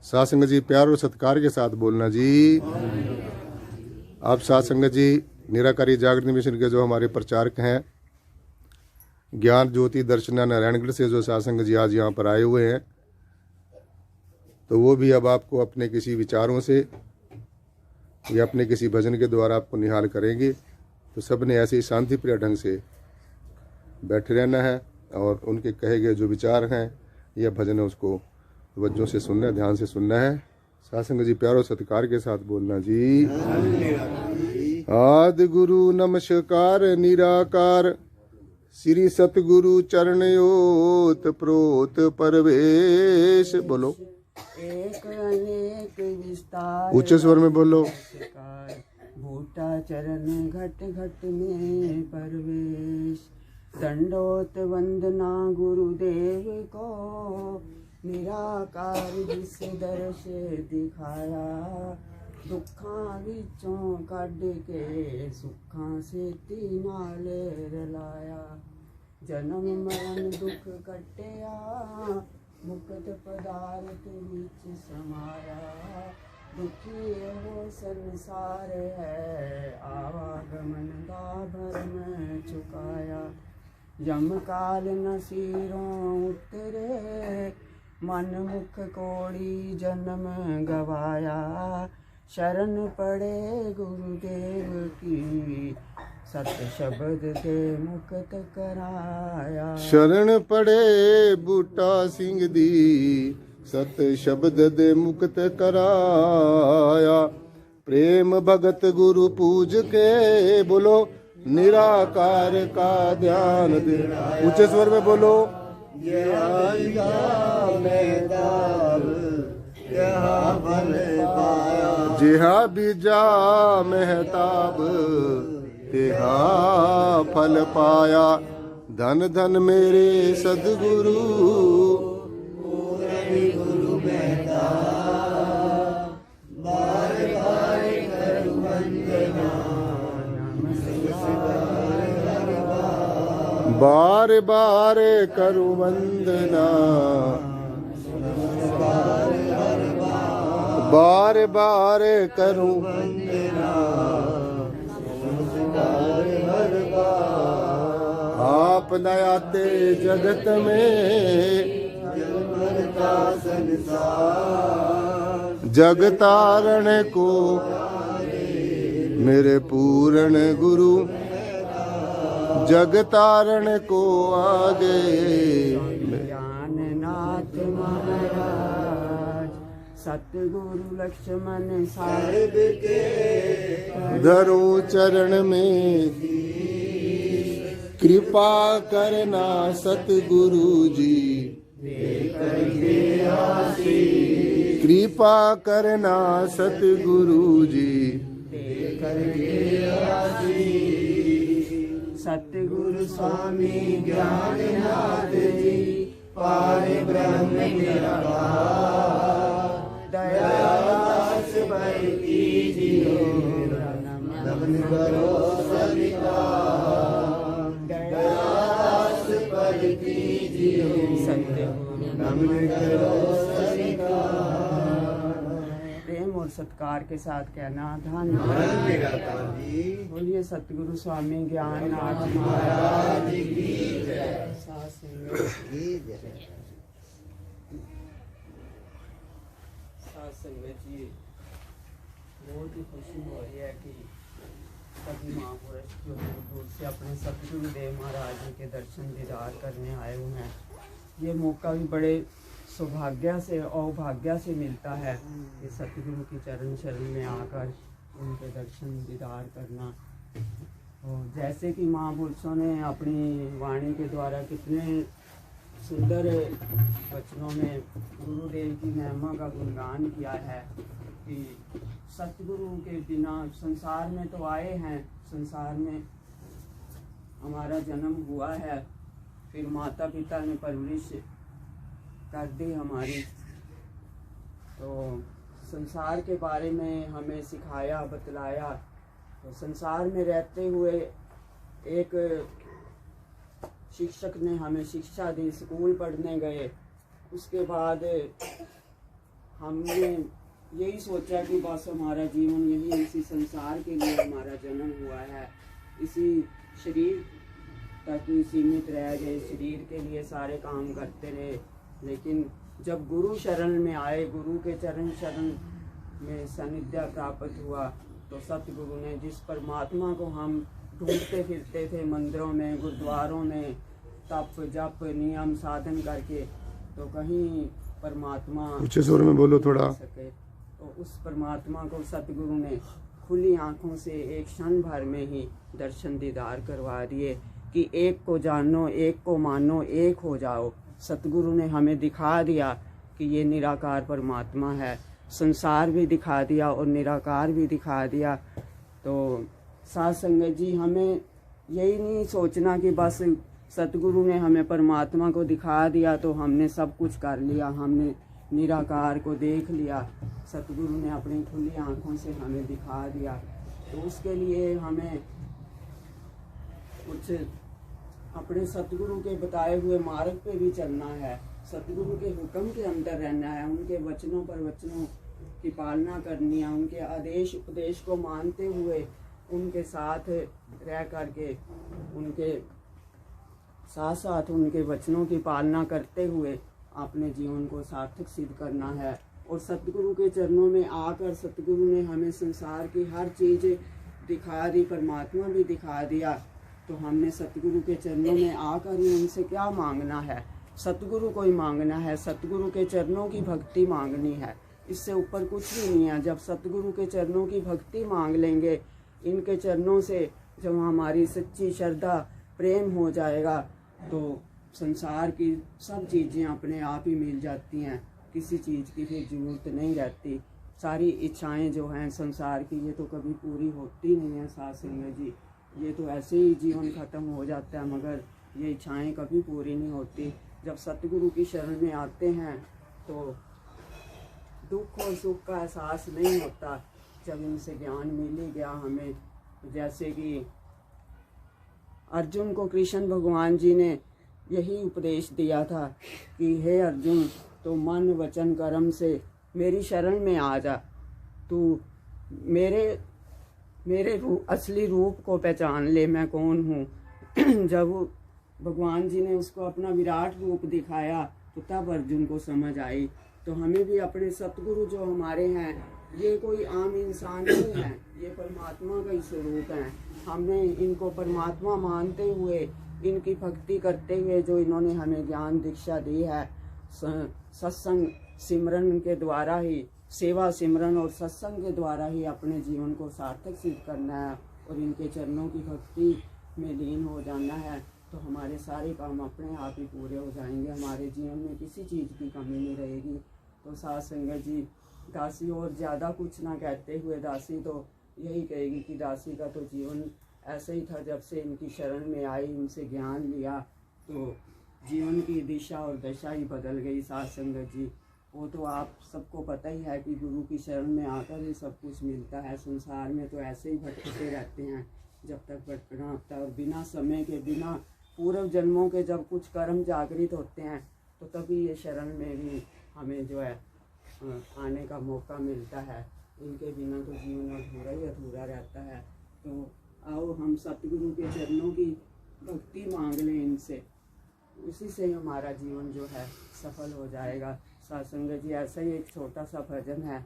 साध संगत जी प्यार और सत्कार के साथ बोलना जी। आप साध संगत जी निराकारी जागृति मिशन के जो हमारे प्रचारक हैं, ज्ञान ज्योति दर्शना नारायणगढ़ से जो साध संगत जी आज यहाँ पर आए हुए हैं, तो वो भी अब आपको अपने किसी विचारों से या अपने किसी भजन के द्वारा आपको निहाल करेंगे। तो सब ने ऐसे ही शांति प्रिय ढंग से बैठे रहना है और उनके कहे गए जो विचार हैं या भजन है उसको तवज्जो से सुनना है, ध्यान से सुनना है। साध संगत जी प्यार और सत्कार के साथ बोलना जी। आदि गुरु नमस्कार निराकार, श्री सतगुरु चरणयोत प्रोत परवेश। बोलो एक अनेक विस्तार, ऊंचे स्वर में बोलो। भूटा चरण घट घट में परवेश, दंडोत वंदना गुरुदेव को, निराकार जिस दर्श दिखाया, दुखा विचों कढ़ के सुखा से नाल रलाया, जन्म मरण दुख कटिया, मुक्त पदार्थ विच समाया, दुखी हो संसार है, आवागमन का भरम चुकाया, यम काल न सिरों उतरे, मन मुख कोड़ी जन्म गवाया, शरण पड़े गुरुदेव की, सत्य शब्द दे मुक्त कराया। शरण पड़े बूटा सिंह दी, सत्य शब्द दे मुक्त कराया, प्रेम भगत गुरु पूज के, बोलो निराकार का ध्यान दे। ऊंचे स्वर में बोलो। जिहा बीजा मेहताब, तेहा फल पाया, धन धन मेरे सदगुरु, गुरु मेहता, बार बार कर वंदना, बार बार करूं वंदना, बार बार करूं वंदना, आप न आते जगत में, जग तारण को मेरे पूर्ण गुरु, जग तारण को आगे ज्ञाननाथ महाराज, सतगुरु लक्ष्मण साहिब के, धरो चरण में कृपा करना सतगुरु जी, कृपा करना सतगुरु जी, सतगुरु स्वामी ज्ञाननाथ जी, पार ब्रह्म निराकार, दयादास भय कीजिए, नमन करो स्वीकार, दयादास भय कीजिए, सतगुरु नमन करो स्वीकार। प्रेम और सत्कार के साथ कहना धन्यवाद। बोलिए सतगुरु स्वामी ज्ञाननाथ महाराज की जय। साथ संगत जी, बहुत ही खुशी हो रही है कि सभी महापुरुष जो दूर दूर से अपने सतगुरु देव महाराज जी के दर्शन दीदार करने आए हुए हैं। ये मौका भी बड़े सौभाग्य से औभाग्य से मिलता है कि सतगुरु की चरण शरण में आकर उनके दर्शन दीदार करना। और जैसे कि महापुरुषों ने अपनी वाणी के द्वारा कितने सुंदर वचनों में गुरुदेव की महिमा का गुणगान किया है कि सतगुरु के बिना संसार में तो आए हैं, संसार में हमारा जन्म हुआ है, फिर माता पिता ने परवरिश कर दी हमारी, तो संसार के बारे में हमें सिखाया बतलाया। तो संसार में रहते हुए एक शिक्षक ने हमें शिक्षा दी, स्कूल पढ़ने गए, उसके बाद हमने यही सोचा कि बस हमारा जीवन यही इसी संसार के लिए हमारा जन्म हुआ है, इसी शरीर तक ही सीमित रह गए, शरीर के लिए सारे काम करते रहे। लेकिन जब गुरु शरण में आए, गुरु के चरण शरण में सानिध्य प्राप्त हुआ, तो सतगुरु ने जिस परमात्मा को हम ढूंढते फिरते थे मंदिरों में, गुरुद्वारों में, तप जप नियम साधन करके, तो कहीं परमात्मा ऊंचे स्वर में बोलो थोड़ा सके, तो उस परमात्मा को सतगुरु ने खुली आंखों से एक क्षण भर में ही दर्शन दीदार करवा दिए कि एक को जानो, एक को मानो, एक हो जाओ। सतगुरु ने हमें दिखा दिया कि ये निराकार परमात्मा है, संसार भी दिखा दिया और निराकार भी दिखा दिया। तो साध संगत जी, हमें यही नहीं सोचना कि बस सतगुरु ने हमें परमात्मा को दिखा दिया तो हमने सब कुछ कर लिया, हमने निराकार को देख लिया। सतगुरु ने अपनी खुली आंखों से हमें दिखा दिया, तो उसके लिए हमें कुछ अपने सतगुरु के बताए हुए मार्ग पे भी चलना है, सतगुरु के हुक्म के अंदर रहना है, उनके वचनों पर वचनों की पालना करनी है, उनके आदेश उपदेश को मानते हुए उनके साथ रह करके, उनके साथ साथ उनके वचनों की पालना करते हुए अपने जीवन को सार्थक सिद्ध करना है। और सतगुरु के चरणों में आकर सतगुरु ने हमें संसार की हर चीज़ दिखा दी, परमात्मा भी दिखा दिया। तो हमने सतगुरु के चरणों में आकर ही उनसे क्या मांगना है? सतगुरु को ही मांगना है, सतगुरु के चरणों की भक्ति मांगनी है, इससे ऊपर कुछ भी नहीं है। जब सतगुरु के चरणों की भक्ति मांग लेंगे, इनके चरणों से जब हमारी सच्ची श्रद्धा प्रेम हो जाएगा, तो संसार की सब चीज़ें अपने आप ही मिल जाती हैं, किसी चीज़ की फिर जरूरत नहीं रहती। सारी इच्छाएं जो हैं संसार की, ये तो कभी पूरी होती नहीं है साध संगत जी, ये तो ऐसे ही जीवन ख़त्म हो जाता है, मगर ये इच्छाएं कभी पूरी नहीं होती। जब सतगुरु की शरण में आते हैं तो दुख और सुख का एहसास नहीं होता। जब इनसे ज्ञान मिल ही गया हमें, जैसे कि अर्जुन को कृष्ण भगवान जी ने यही उपदेश दिया था कि हे अर्जुन, तो मन वचन कर्म से मेरी शरण में आ जा, तू मेरे असली रूप को पहचान ले, मैं कौन हूँ। जब भगवान जी ने उसको अपना विराट रूप दिखाया तो तब अर्जुन को समझ आई। तो हमें भी अपने सतगुरु जो हमारे हैं, ये कोई आम इंसान नहीं है, ये परमात्मा का ही स्वरूप है। हमने इनको परमात्मा मानते हुए, इनकी भक्ति करते हुए जो इन्होंने हमें ज्ञान दीक्षा दी है, सत्संग सिमरन के द्वारा ही, सेवा सिमरन और सत्संग के द्वारा ही अपने जीवन को सार्थक सिद्ध करना है और इनके चरणों की भक्ति में लीन हो जाना है। तो हमारे सारे काम अपने आप ही पूरे हो जाएंगे, हमारे जीवन में किसी चीज़ की कमी नहीं रहेगी। तो साध संगत जी, दासी और ज़्यादा कुछ ना कहते हुए दासी तो यही कहेगी कि दासी का तो जीवन ऐसे ही था, जब से इनकी शरण में आई, इनसे ज्ञान लिया, तो जीवन की दिशा और दशा ही बदल गई। साध संगत जी, वो तो आप सबको पता ही है कि गुरु की शरण में आकर ही सब कुछ मिलता है। संसार में तो ऐसे ही भटकते रहते हैं जब तक भटकना होता है, और बिना समय के, बिना पूर्व जन्मों के जब कुछ कर्म जागृत होते हैं तो तभी ये शरण में भी हमें जो है आने का मौका मिलता है। इनके बिना तो जीवन अधूरा ही अधूरा रहता है। तो आओ हम सतगुरु के चरणों की भक्ति मांग लें इनसे, उसी से हमारा जीवन जो है सफल हो जाएगा। साध संगत जी, ऐसा ही एक छोटा सा भजन है